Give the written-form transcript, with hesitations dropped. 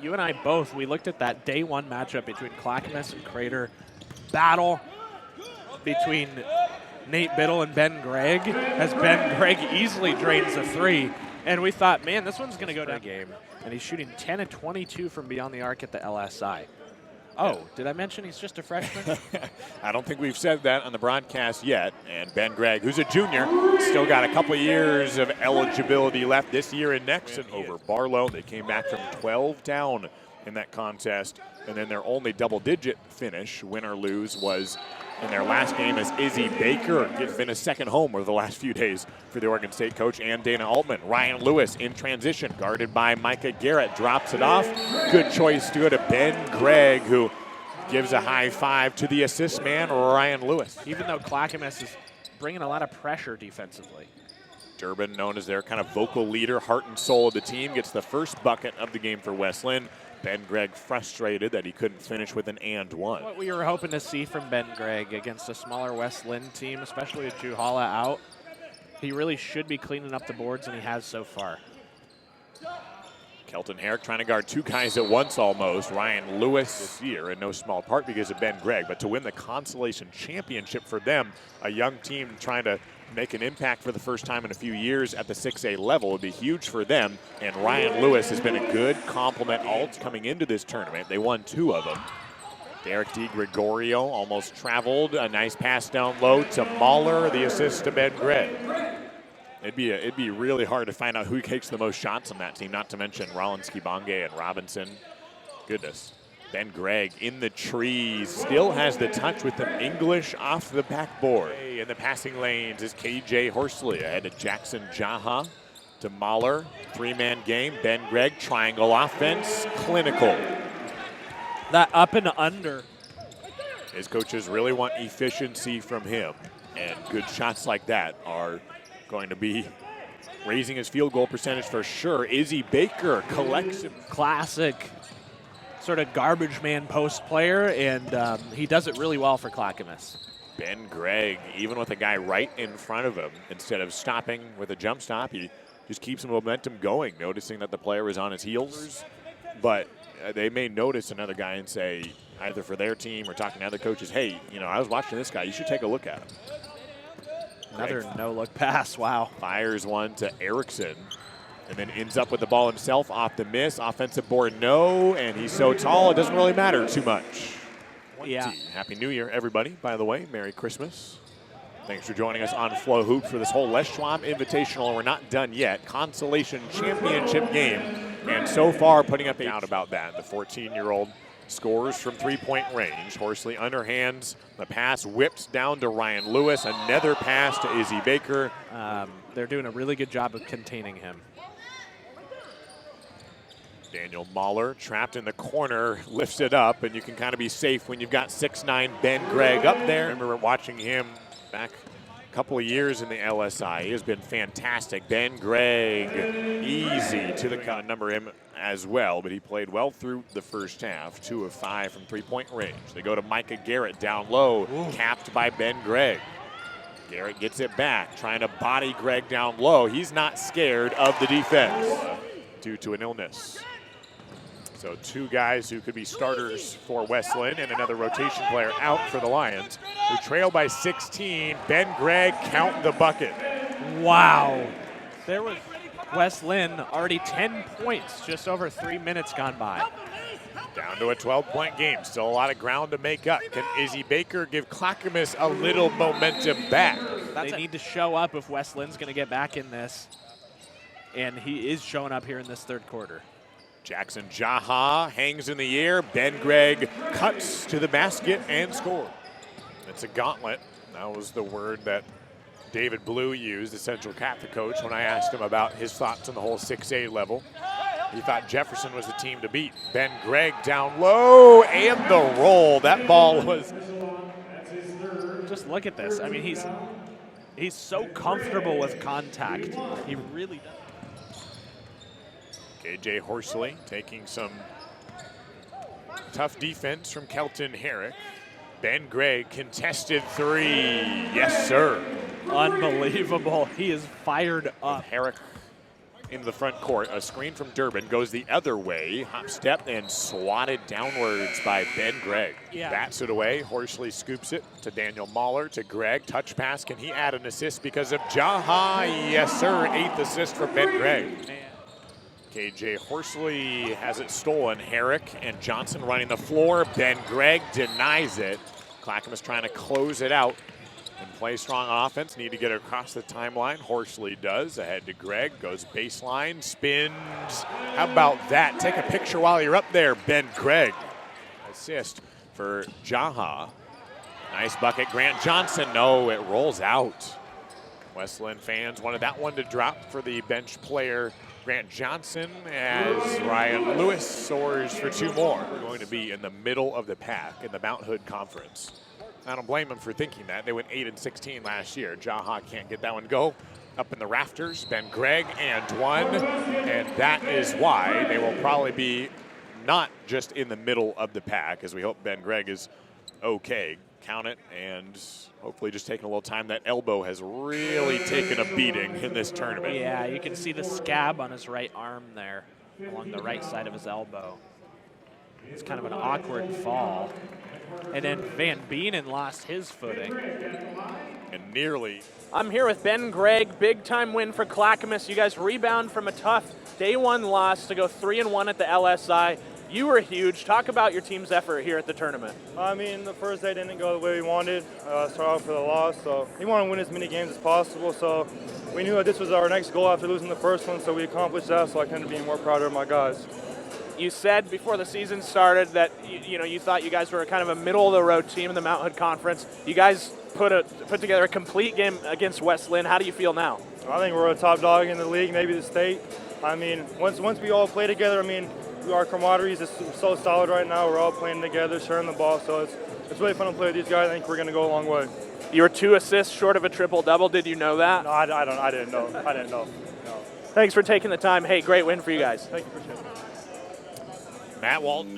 you and I both, we looked at that day one matchup between Clackamas and Crater, battle between Nate Biddle and Ben Gregg, as Ben Gregg easily drains a three. And we thought, man, this one's going to go down game. And he's shooting 10 of 22 from beyond the arc at the LSI. Oh, did I mention he's just a freshman? I don't think we've said that on the broadcast yet. And Ben Gregg, who's a junior, still got a couple of years of eligibility left this year and next. And over Barlow, they came back from 12 down in that contest. And then their only double-digit finish, win or lose, was in their last game as Izzy Baker gets been a second home over the last few days for the Oregon State coach and Dana Altman. Ryan Lewis in transition, guarded by Micah Garrett, drops it off. Good choice to go to Ben Gregg, who gives a high five to the assist man, Ryan Lewis. Even though Clackamas is bringing a lot of pressure defensively. Durbin, known as their kind of vocal leader, heart and soul of the team, gets the first bucket of the game for West Linn. Ben Gregg frustrated that he couldn't finish with an and one. What we were hoping to see from Ben Gregg against a smaller West Linn team, especially with Juhala out. He really should be cleaning up the boards, and he has so far. Kelton Herrick trying to guard two guys at once almost. Ryan Lewis this year, in no small part because of Ben Gregg. But to win the consolation championship for them, a young team trying to make an impact for the first time in a few years at the 6A level would be huge for them. And Ryan Lewis has been a good complement alt coming into this tournament. They won 2 of them. Derek DiGregorio almost traveled. A nice pass down low to Mahler, the assist to Ben Gregg. It'd be really hard to find out who takes the most shots on that team, not to mention Rollins, Kibonge, and Robinson. Goodness. Ben Gregg in the trees, still has the touch with them. English off the backboard. In the passing lanes is KJ Horsley ahead to Jackson Jaha to Mahler. 3-man game. Ben Gregg, triangle offense, clinical. That up and under. His coaches really want efficiency from him, and good shots like that are going to be raising his field goal percentage for sure. Izzy Baker collects him. Classic sort of garbage man post player, and he does it really well for Clackamas. Ben Gregg, even with a guy right in front of him, instead of stopping with a jump stop, he just keeps the momentum going, noticing that the player is on his heels. But they may notice another guy and say, either for their team or talking to other coaches, hey, you know, I was watching this guy, you should take a look at him. Another no-look pass, wow. Fires one to Erickson, and then ends up with the ball himself off the miss. Offensive board, no, and he's so tall, it doesn't really matter too much. Yeah. Happy New Year, everybody, by the way. Merry Christmas. Thanks for joining us on Flow Hoops for this whole Les Schwab Invitational. We're not done yet. Consolation championship game, and so far putting up a doubt about that. The 14-year-old scores from three-point range. Horsley underhands the pass, whips down to Ryan Lewis. Another pass to Izzy Baker. They're doing a really good job of containing him. Daniel Mahler trapped in the corner, lifts it up, and you can kind of be safe when you've got 6'9" Ben Gregg up there. I remember watching him back a couple of years in the LSI. He has been fantastic. Ben Gregg, easy to the number him as well, but he played well through the first half. 2 of 5 from three-point range. They go to Micah Garrett down low, capped by Ben Gregg. Garrett gets it back, trying to body Gregg down low. He's not scared of the defense due to an illness. So 2 guys who could be starters for West Linn and another rotation player out for the Lions, who trail by 16. Ben Gregg count the bucket. Wow. There was West Linn already 10 points, just over 3 minutes gone by. Down to a 12-point game. Still a lot of ground to make up. Can Izzy Baker give Clackamas a little momentum back? They need to show up if West Linn's going to get back in this. And he is showing up here in this third quarter. Jackson Jaha hangs in the air. Ben Gregg cuts to the basket and scores. It's a gauntlet. That was the word that David Blue used, the Central Catholic coach, when I asked him about his thoughts on the whole 6A level. He thought Jefferson was the team to beat. Ben Gregg down low and the roll. That ball was... Just look at this. I mean, he's so comfortable with contact. He really does. KJ Horsley taking some tough defense from Kelton Herrick. Ben Gregg contested 3. Yes, sir. Unbelievable. He is fired up. Herrick into the front court. A screen from Durbin goes the other way. Hop step and swatted downwards by Ben Gregg. Yeah. Bats it away. Horsley scoops it to Daniel Mahler, to Gregg. Touch pass. Can he add an assist because of Jaha? Yes, sir. 8th assist for Ben Gregg. Man. KJ Horsley has it stolen. Herrick and Johnson running the floor. Ben Gregg denies it. Clackamas trying to close it out and play strong offense. Need to get it across the timeline. Horsley does. Ahead to Gregg. Goes baseline. Spins. How about that? Take a picture while you're up there, Ben Gregg. Assist for Jaha. Nice bucket. Grant Johnson. No, it rolls out. West Linn fans wanted that one to drop for the bench player Grant Johnson, as Ryan Lewis soars for 2 more. We're going to be in the middle of the pack in the Mount Hood Conference. I don't blame them for thinking that. They went 8-16 last year. Jaha can't get that one go. Up in the rafters, Ben Gregg and one, and that is why they will probably be not just in the middle of the pack, as we hope Ben Gregg is okay. Count it, and hopefully just taking a little time. That elbow has really taken a beating in this tournament. Yeah, you can see the scab on his right arm there, along the right side of his elbow. It's kind of an awkward fall. And then Van Beenen lost his footing. And nearly. I'm here with Ben Gregg, big-time win for Clackamas. You guys rebound from a tough day 1 loss to go 3-1 at the LSI. You were huge. Talk about your team's effort here at the tournament. I mean, the first day didn't go the way we wanted. Start off for the loss, so we want to win as many games as possible. So we knew that this was our next goal after losing the first one, so we accomplished that. So I couldn't be more proud of my guys. You said before the season started that you thought you guys were kind of a middle-of-the-road team in the Mount Hood Conference. You guys put together a complete game against West Linn. How do you feel now? I think we're a top dog in the league, maybe the state. I mean, once we all play together, I mean, our camaraderie is just so solid right now. We're all playing together, sharing the ball, so it's really fun to play with these guys. I think we're going to go a long way. You were 2 assists short of a triple-double. Did you know that? No, I didn't know. I didn't know. No. Thanks for taking the time. Hey, great win for you guys. Thank you for sharing. Matt Walton